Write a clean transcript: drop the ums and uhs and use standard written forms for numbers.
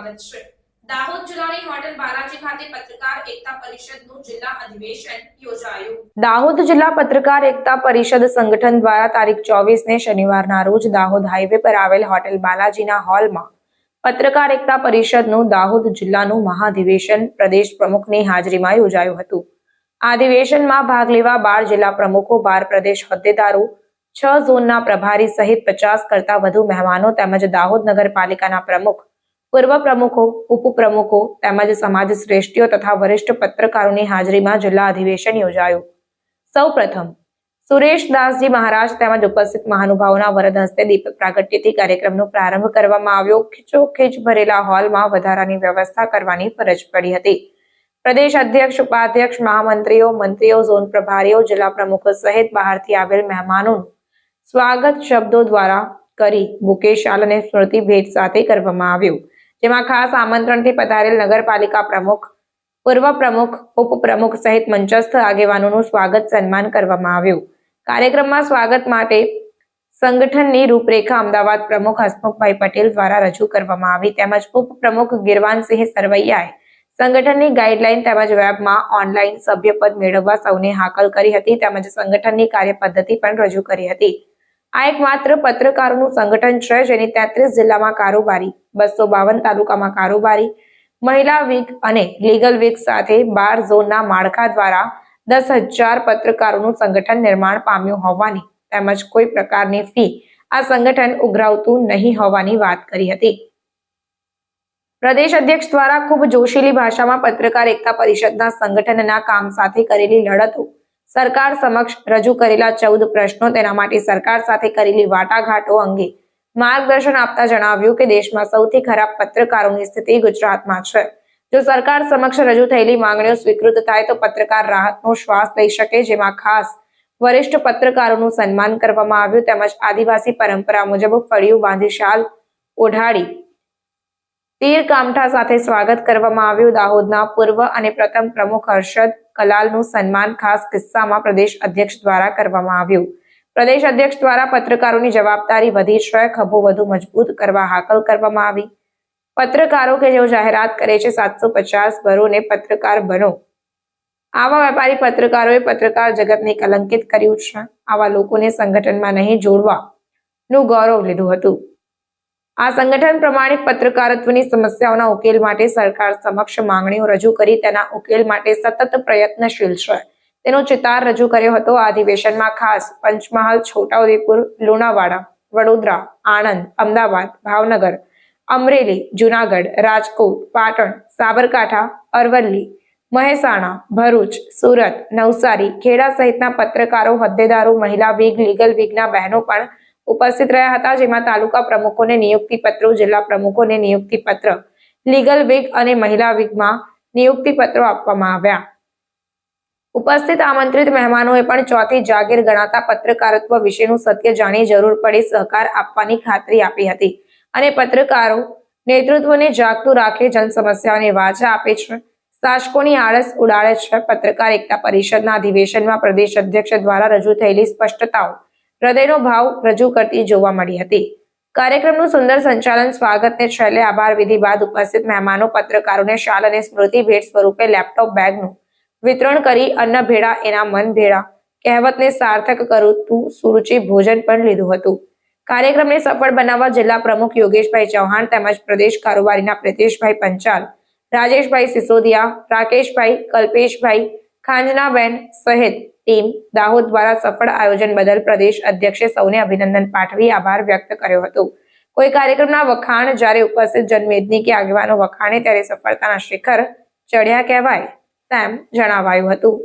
સ્વાગત છે। દાહોદ જિલ્લાની હોટેલ બાલાજી ખાતે પત્રકાર એકતા પરિષદનું જિલ્લા અધિવેશન યોજાયું। દાહોદ જિલ્લા પત્રકાર એકતા પરિષદ સંગઠન દ્વારા તારીખ 24 ને શનિવારના રોજ દાહોદ હાઈવે પર આવેલ હોટેલ બાલાજીના હોલમાં પત્રકાર એકતા પરિષદનું દાહોદ જિલ્લાનું મહાઅધિવેશન પ્રદેશ પ્રમુખની હાજરીમાં યોજાયું હતું। આ અધિવેશનમાં ભાગ લેવા 12 જિલ્લા પ્રમુખો, 12 પ્રદેશ હોદ્દેદારો, 6 ઝોનના પ્રભારી સહિત 50 કરતા વધુ મહેમાનો તેમજ દાહોદ નગરપાલિકાના પ્રમુખ, પૂર્વ પ્રમુખો, ઉપપ્રમુખો તેમજ સમાજ શ્રેષ્ઠીઓ તથા વરિષ્ઠ પત્રકારોની હાજરીમાં જિલ્લા અધિવેશન યોજાયું। સૌપ્રથમ સુરેશદાસજી મહારાજ તેમજ ઉપસ્થિત મહાનુભાવોના વરદ હસ્તે દીપ પ્રાગટ્યથી કાર્યક્રમનો પ્રારંભ કરવામાં આવ્યો। ખીચોખીચ ભરેલા હોલમાં વધારાની વ્યવસ્થા કરવાની ફરજ પડી હતી। પ્રદેશ અધ્યક્ષ, ઉપાધ્યક્ષ, મહામંત્રીઓ, મંત્રીઓ, ઝોન પ્રભારીઓ, જિલ્લા પ્રમુખો સહિત બહારથી આવેલ મહેમાનોનું સ્વાગત શબ્દો દ્વારા કરી બુકે, શાલ અને સ્મૃતિ ભેટ સાથે કરવામાં આવ્યું, જેમાં ખાસ આમંત્રણથી પધારેલ નગરપાલિકા પ્રમુખ, પૂર્વ પ્રમુખ, ઉપપ્રમુખ સહિત મંચસ્થ આગેવાનોનું સ્વાગત સન્માન કરવામાં આવ્યું। કાર્યક્રમમાં સ્વાગત માટે સંગઠનની રૂપરેખા અમદાવાદ પ્રમુખ હસમુખભાઈ પટેલ દ્વારા રજૂ કરવામાં આવી તેમજ ઉપપ્રમુખ ગિરવાનસિંહ સરવૈયાએ સંગઠનની ગાઈડલાઈન તેમજ વેબમાં ઓનલાઈન સભ્યપદ મેળવવા સૌને હાકલ કરી હતી તેમજ સંગઠનની કાર્યપદ્ધતિ પણ રજૂ કરી હતી। આ એકમાત્ર પત્રકારોનું સંગઠન છે જેની 33 જિલ્લામાં કારોબારી, 252 તાલુકામાં કારોબારી, મહિલા વીક અને લીગલ વીક સાથે 12 ઝોનના માળખા દ્વારા 10,000 પત્રકારોનું સંગઠન નિર્માણ પામ્યું હોવાની તેમજ કોઈ પ્રકારની ફી આ સંગઠન ઉઘરાવતું નહીં હોવાની વાત કરી હતી। પ્રદેશ અધ્યક્ષ દ્વારા ખૂબ જોશીલી ભાષામાં પત્રકાર એકતા પરિષદના સંગઠનના કામ સાથે કરેલી લડતો, સરકાર સમક્ષ રજૂ કરેલા 14 પ્રશ્નો, તેના માટે સરકાર સાથે કરેલી વાટાઘાટો અંગે માર્ગદર્શન આપતા જણાવ્યું કે દેશમાં સૌથી ખરાબ પત્રકારોની સ્થિતિ ગુજરાતમાં છે। જો સરકાર સમક્ષ રજૂ થયેલી માંગણીઓ સ્વીકૃત થાય તો પત્રકાર રાહતનો શ્વાસ લઈ શકે, જેમાં ખાસ વરિષ્ઠ પત્રકારોનું સન્માન કરવામાં આવ્યું તેમજ આદિવાસી પરંપરા મુજબ ફળિયું બાંધી શાલ ઓઢાડી તીર કામઠા સાથે સ્વાગત કરવામાં આવ્યું। દાહોદના પૂર્વ અને પ્રથમ પ્રમુખ હર્ષદ કલાલનું સન્માન ખાસ કિસ્સામાં પ્રદેશ અધ્યક્ષ દ્વારા કરવામાં આવ્યું। પ્રદેશ અધ્યક્ષ દ્વારા પત્રકારોની જવાબદારી વધી છે, ખભો વધુ મજબૂત કરવા હાકલ કરવામાં આવી। પત્રકારો કે જેઓ જાહેરાત કરે છે 750 ભરો ને પત્રકાર બનો, આવા વેપારી પત્રકારોએ પત્રકાર જગતને કલંકિત કર્યું છે। આવા લોકોને સંગઠનમાં નહીં જોડવાનું ગૌરવ લીધું હતું। આ સંગઠન પ્રમાણિક પત્રકારત્વની સમસ્યાઓના ઉકેલ માટે સરકાર સમક્ષ માંગણીઓ રજૂ કરી તેના ઉકેલ માટે સતત પ્રયત્નશીલ છે તેનો ચિતાર રજૂ કર્યો હતો। આ અધિવેશનમાં ખાસ પંચમહાલ, છોટાઉદેપુર, લુણાવાડા, વડોદરા, આણંદ, અમદાવાદ, ભાવનગર, અમરેલી, જુનાગઢ, રાજકોટ, પાટણ, સાબરકાંઠા, અરવલ્લી, મહેસાણા, ભરૂચ, સુરત, નવસારી, ખેડા સહિતના પત્રકારો, હોદ્દેદારો, મહિલા વીગ, લીગલ વીગના બહેનો પણ ઉપસ્થિત રહ્યા હતા, જેમાં તાલુકા પ્રમુખોને નિયુક્તિ પત્રો, જિલ્લા પ્રમુખોને નિયુક્તિ પત્ર, લીગલ વીગ અને મહિલા વીગમાં નિયુક્તિ પત્રો આપવામાં આવ્યા। ઉપસ્થિત આમંત્રિત મહેમાનોએ પણ ચોથી જાગીર ગણાતા પત્રકારત્વ વિશેનું સત્ય જાણી જરૂર પડે સહકાર આપવાની ખાતરી આપી હતી અને પત્રકારો નેતૃત્વને જાગતું રાખે, જન સમસ્યાઓને વાચા આપે છે, શાસકોની આળસ ઉડાડે છે। પત્રકાર એકતા પરિષદના અધિવેશનમાં પ્રદેશ અધ્યક્ષ દ્વારા રજૂ થયેલી સ્પષ્ટતાઓ હૃદયનો ભાવ રજૂ કરતી જોવા મળી હતી। કાર્યક્રમનું સુંદર સંચાલન, સ્વાગતને છેલ્લે આભાર વિધિ બાદ ઉપસ્થિત મહેમાનો પત્રકારોને શાલ અને સ્મૃતિ ભેટ સ્વરૂપે લેપટોપ બેગનું વિતરણ કરી અન્ન ભેળા એના મન ભેળા કહેવતને સાર્થક કરતું સુરુચિ ભોજન પણ લીધું હતું। કાર્યક્રમને સફળ બનાવવા જિલ્લા પ્રમુખ યોગેશભાઈ ચૌહાણ તેમજ પ્રદેશ કારોબારીના પ્રિતેશભાઈ પંચાલ, રાજેશભાઈ સિસોદિયા, રાકેશભાઈ, કલ્પેશભાઈ, ખાંજનાબેન સહિત ટીમ દાહોદ દ્વારા સફળ આયોજન બદલ પ્રદેશ અધ્યક્ષે સૌને અભિનંદન પાઠવી આભાર વ્યક્ત કર્યો હતો। કોઈ કાર્યક્રમના વખાણ જ્યારે ઉપસ્થિત જનમેદની કે આગેવાનો વખાણે ત્યારે સફળતાના શિખર ચડ્યા કહેવાય તેમ જણાવાયું હતું।